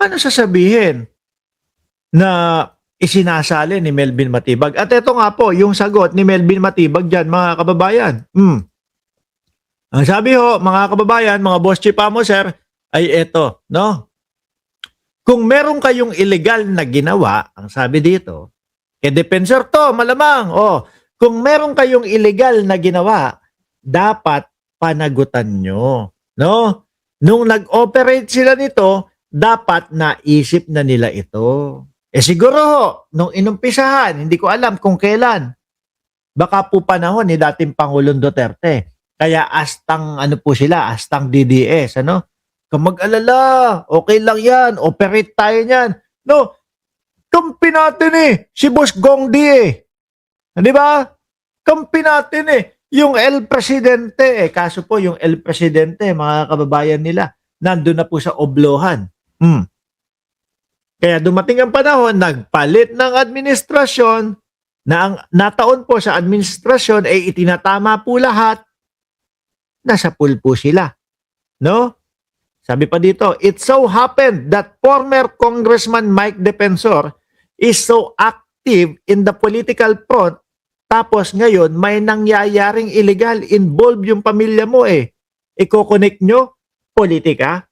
Ano sasabihin na isinasali ni Melvin Matibag? At ito nga po, yung sagot ni Melvin Matibag dyan, mga kababayan. Ang sabi ho, mga kababayan, mga boss chief amo, sir, ay eto, no? Kung meron kayong illegal na ginawa, ang sabi dito, defensor to, malamang. Kung meron kayong illegal na ginawa, dapat panagutan nyo. No? Nung nag-operate sila nito, dapat naisip na nila ito. Siguro ho, nung inumpisahan, hindi ko alam kung kailan. Baka po panahon ni dating Pangulong Duterte. Kaya astang ano po sila, astang DDS, ano? Kung mag-alala, okay lang yan, operate tayo niyan. No, kampi natin si Boss Gongdi Di ba? Kampi natin yung El Presidente Kaso po yung El Presidente, mga kababayan nila, nandun na po sa oblohan. Kaya dumating ang panahon, nagpalit ng administrasyon, na ang nataon po sa administrasyon ay itinatama po lahat, nasa pool po sila. No? Sabi pa dito, it so happened that former Congressman Mike Defensor is so active in the political front, tapos ngayon may nangyayaring illegal, involved yung pamilya mo Iko-connect nyo, politika.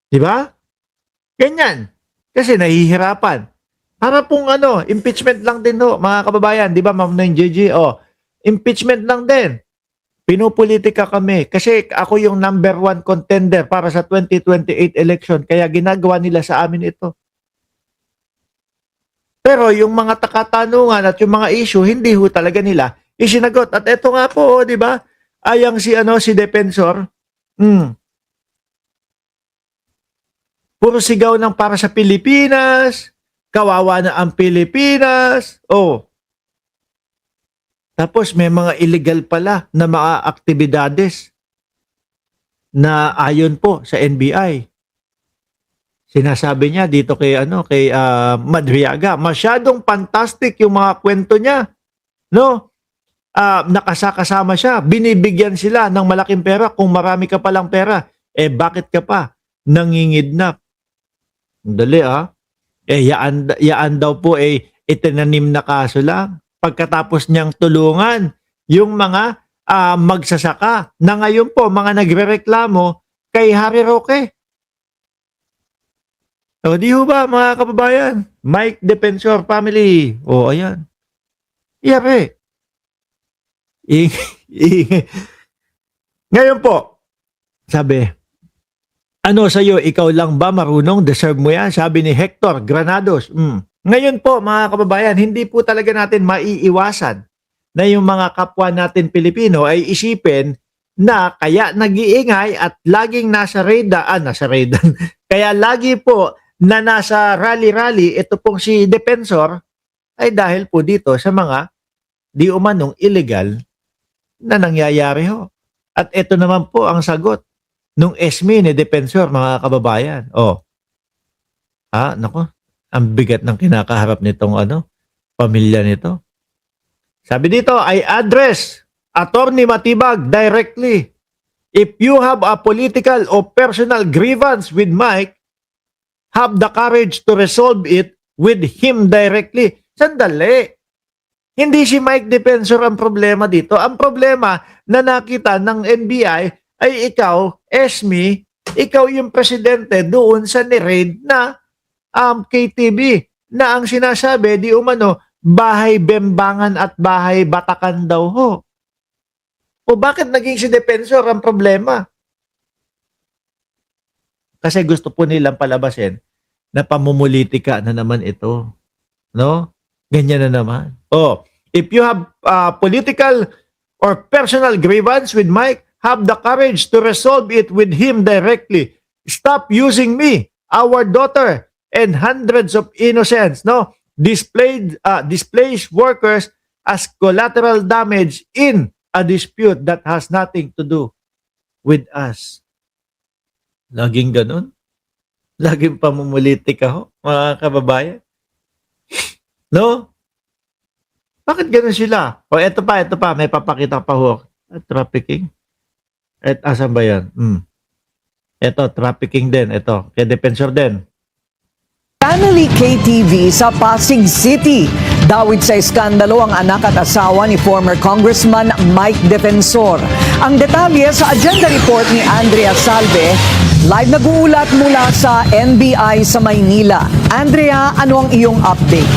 Diba? Ganyan. Kasi nahihirapan. Para pong impeachment lang din mga kababayan. Diba, Ma'am Noy JJ? Impeachment lang din. Pinopolitika kami kasi ako yung number 1 contender para sa 2028 election, kaya ginagawa nila sa amin ito. Pero yung mga katanungan at yung mga issue, hindi ho talaga nila isinagot. At eto nga po, di ba? Ayang si Defensor, puro sigaw ng para sa Pilipinas, kawawa na ang Pilipinas. Tapos may mga illegal pala na mga aktibidades na ayon po sa NBI. Sinasabi niya dito kay Madriaga, masyadong fantastic yung mga kwento niya. No? Nakasakasama siya, binibigyan sila ng malaking pera. Kung marami ka palang pera, bakit ka pa nangingidnap? Dali yaan daw po itinanim na kaso lang. Pagkatapos niyang tulungan yung mga magsasaka na ngayon po mga nagrereklamo kay Harry Roque. Di ho ba mga kababayan? Mike Defensor family. Ayan. Yari. Ngayon po, sabi, ano sa'yo, ikaw lang ba marunong? Deserve mo yan? Sabi ni Hector Granados. Ngayon po mga kababayan, hindi po talaga natin maiiwasan na yung mga kapwa natin Pilipino ay isipin na kaya nag-iingay at laging nasa radar, kaya lagi po na nasa rally-rally ito pong si Defensor ay dahil po dito sa mga di umanong illegal na nangyayari ho. At ito naman po ang sagot nung SME ni Defensor, mga kababayan. Nako. Ang bigat ng kinakaharap nitong pamilya nito. Sabi dito, I address Attorney Matibag directly. If you have a political or personal grievance with Mike, have the courage to resolve it with him directly. Sandali. Hindi si Mike Defensor ang problema dito. Ang problema na nakita ng NBI ay ikaw, SME, ikaw yung presidente doon sa ni-raid na KTV na ang sinasabi di umano bahay Bembangan at bahay Batakan daw ho. Bakit naging si Defensor ang problema? Kasi gusto po nilang palabasin na pamumulitika na naman ito. No? Ganyan na naman. If you have political or personal grievance with Mike, have the courage to resolve it with him directly. Stop using me, our daughter, and hundreds of innocents, displaced workers as collateral damage in a dispute that has nothing to do with us. Laging ganun. Laging pamumulitika ho, mga kababayan. No? Bakit ganun sila? Ito pa, may papakita pa ho. Trafficking. Asan ba yan? Ito, trafficking din. Ito, kay Defensor din. Family KTV sa Pasig City. Dawit sa iskandalo ang anak at asawa ni former Congressman Mike Defensor. Ang detalye sa agenda report ni Andrea Salve. Live nag-uulat mula sa NBI sa Maynila. Andrea, ano ang iyong update?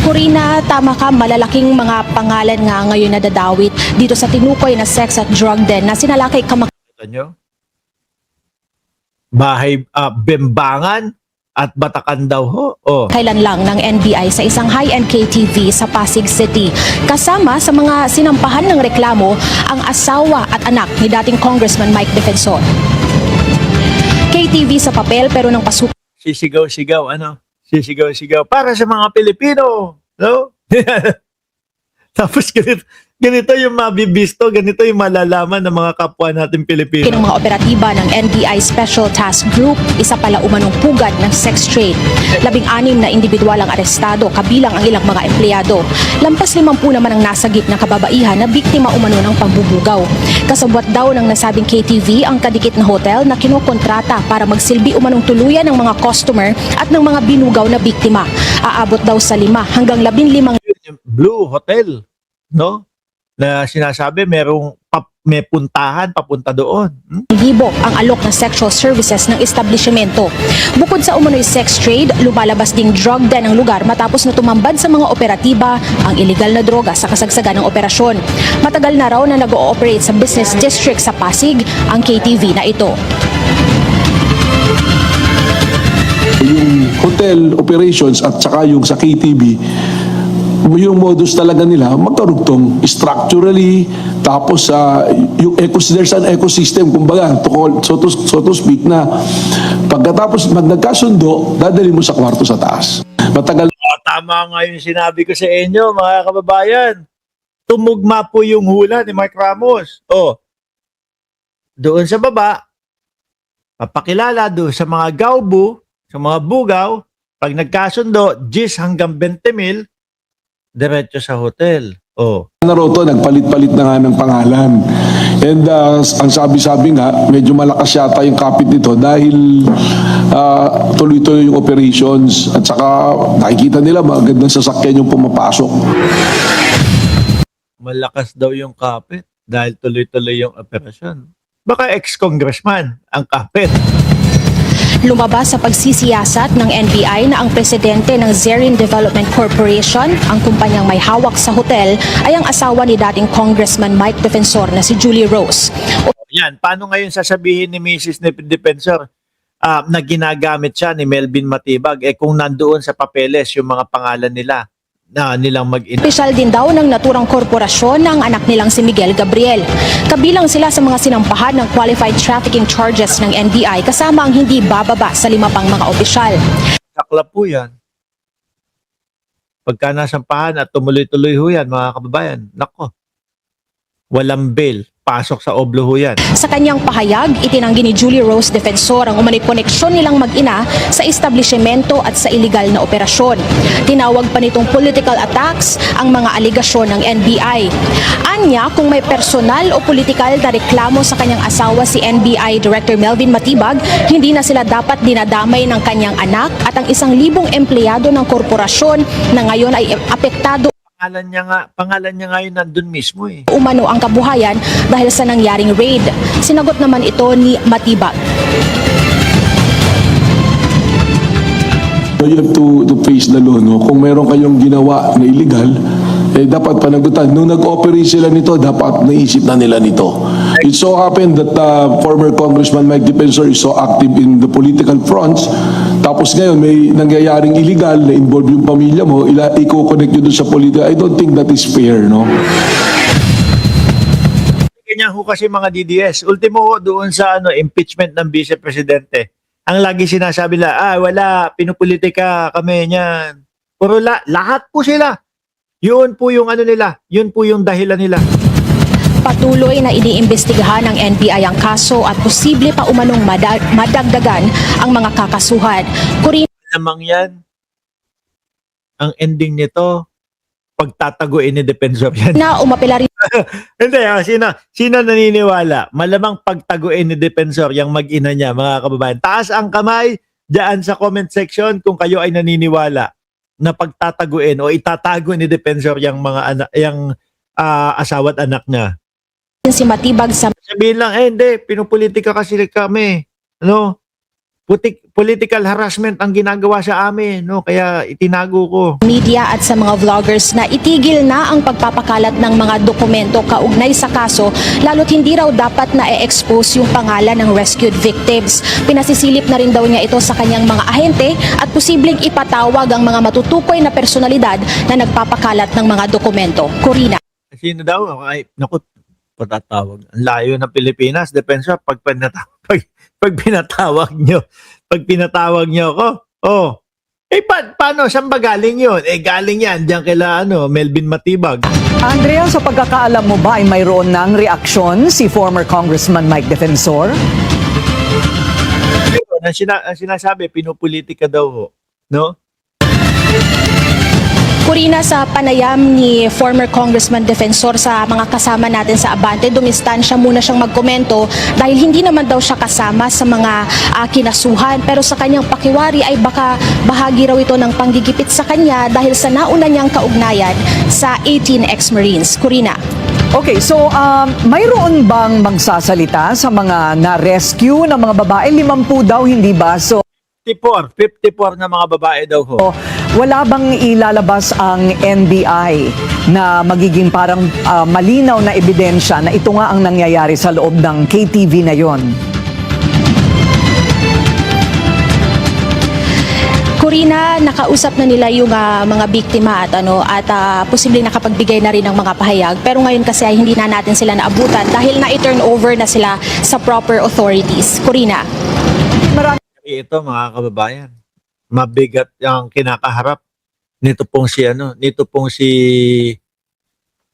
Corina, tama ka, malalaking mga pangalan nga ngayon nadadawit dito sa tinukoy na sex at drug den na sinalakay Ito nyo? Bahay, Bembangan at Batakan daw ho. Oh. kailan lang ng NBI sa isang high-end KTV sa Pasig City. Kasama sa mga sinampahan ng reklamo ang asawa at anak ni dating Congressman Mike Defensor. KTV sa papel pero nang pasok Sisigaw-sigaw, ano? Sisigaw-sigaw. Para sa mga Pilipino. No? Tapos ganito yung mabibisto, ganito yung malalaman ng mga kapwa natin Pilipino. ng mga operatiba ng NBI Special Task Group, isa pala umanong pugad ng sex trade. 16 na individual ang arestado, kabilang ang ilang mga empleyado. Lampas 50 naman ang nasagip na kababaihan na biktima umano ng pambubugaw. Kasabwat daw ng nasabing KTV ang kadikit na hotel na kinokontrata para magsilbi umanong tuluyan ng mga customer at ng mga binugaw na biktima. Aabot daw sa 5 hanggang 15 Yung Blue Hotel, no? Na sinasabi may puntahan papunta doon. libo ang alok ng sexual services ng establishmento. Bukod sa umunoy sex trade, lumalabas ding drug den ang lugar matapos na tumambad sa mga operatiba ang illegal na droga sa kasagsagan ng operasyon. Matagal na raw na nag-ooperate sa business district sa Pasig ang KTV na ito. Yung hotel operations at saka yung sa KTV, yung modus talaga nila magkarugtong structurally, tapos yung there's an ecosystem kumbaga so to speak, na pagkatapos nagkasundo dadali mo sa kwarto sa taas. Matagal. Tama nga yung sinabi ko sa inyo, mga kababayan. Tumugma po yung hula ni Mark Ramos. Oh, doon sa baba, papakilala doon sa mga gaubo, sa mga bugaw, pag nagkasundo, 10 hanggang 20 mil, diretso sa hotel. Oh. Naroto, nagpalit-palit na nga ng pangalan. And ang sabi-sabi nga, medyo malakas yata yung kapit nito dahil tuloy-tuloy yung operations at saka nakikita nila magandang sasakyan yung pumapasok. Malakas daw yung kapit dahil tuloy-tuloy yung operasyon. Baka ex-congressman ang kapit. Lumabas sa pagsisiyasat ng NBI na ang presidente ng Zerin Development Corporation, ang kumpanyang may hawak sa hotel, ay ang asawa ni dating Congressman Mike Defensor na si Julie Rose. Yan, paano ngayon sasabihin ni Mrs. Defensor na ginagamit siya ni Melvin Matibag kung nandoon sa papeles yung mga pangalan nila na nilang mag-ina? Opisyal din daw ng naturang korporasyon ng anak nilang si Miguel Gabriel. Kabilang sila sa mga sinampahan ng qualified trafficking charges ng NBI kasama ang hindi bababa sa 5 pang mga opisyal. Sakla po yan. Pagka nasampahan at tumuloy-tuloy ho yan, mga kababayan, nako, walang bail. Pasok sa oblo ho yan. Sa kanyang pahayag, itinanggi ni Julie Rose Defensor ang umano'y koneksyon nilang mag-ina sa establishmento at sa iligal na operasyon. Tinawag pa nitong political attacks ang mga aligasyon ng NBI. Anya, kung may personal o political na reklamo sa kanyang asawa si NBI Director Melvin Matibag, hindi na sila dapat dinadamay ng kanyang anak at ang 1,000 empleyado ng korporasyon na ngayon ay apektado Pangalan niya nga yun nandun mismo eh. umano ang kabuhayan dahil sa nangyaring raid. Sinagot naman ito ni Matibag. You have to face the law, no? Kung meron kayong ginawa na illegal, dapat panagutan. Nung nag-operate sila nito, dapat naisip na nila nito. It so happened that former Congressman Mike Defensor is so active in the political fronts. Tapos ngayon, may nangyayaring illegal na involve yung pamilya mo, i-connect nyo doon sa politika. I don't think that is fair, no? Ganyan ho kasi mga DDS. Ultimo ho doon sa impeachment ng Vice Presidente. Ang lagi sinasabi nila, wala, pinupolitika kami niyan. Pero lahat po sila. Yun po yung nila. Yun po yung dahilan nila. Patuloy na iniimbestigahan ng NBI ang kaso at posible pa umanong madagdagan ang mga kakasuhan. Namang yan, ang ending nito, pagtataguin ni Defensor yan. Na umapela rin Hindi, sino naniniwala? Malamang pagtaguin ni Defensor yung mag-ina niya, mga kababayan. Taas ang kamay diyan sa comment section kung kayo ay naniniwala na pagtataguin o itatago ni Defensor yung mga anak, yung asawa at anak niya. si Matibag sa Sabihin lang, hindi, pinupolitika kasi kami. Ano? Political harassment ang ginagawa sa amin, no? Kaya itinago ko. media at sa mga vloggers na itigil na ang pagpapakalat ng mga dokumento kaugnay sa kaso, lalo't hindi raw dapat na i-expose yung pangalan ng rescued victims. Pinasisilip na rin daw niya ito sa kanyang mga ahente at posibleng ipatawag ang mga matutukoy na personalidad na nagpapakalat ng mga dokumento. Corina. Sino daw? Ay, naku, patatawag. Ang layo ng Pilipinas, Defensor, pag pinatawag nyo ako, paano? Saan ba galing yun? Galing yan, diyan kila Melvin Matibag. Andrea, sa pagkakaalam mo ba ay mayroon ng reaksyon si former Congressman Mike Defensor? Ang sinasabi, pinupolitika daw ho. No? Corina, sa panayam ni former Congressman Defensor sa mga kasama natin sa Abante, dumistansya muna siyang magkomento dahil hindi naman daw siya kasama sa mga kinasuhan. Pero sa kanyang pakiwari ay baka bahagi raw ito ng panggigipit sa kanya dahil sa nauna niyang kaugnayan sa 18 ex-Marines. Corina. Okay, so mayroon bang magsasalita sa mga na-rescue ng mga babae? 50 daw, hindi ba? So 54 na mga babae daw ho. wala bang ilalabas ang NBI na magiging parang malinaw na ebidensya na ito nga ang nangyayari sa loob ng KTV na yon? Corina, nakausap na nila yung mga biktima at posibleng nakapagbigay na rin ng mga pahayag. Pero ngayon kasi ay hindi na natin sila naabutan dahil na-turn over na sila sa proper authorities. Corina. Ito mga kababayan, mabigat ang kinakaharap nito pong si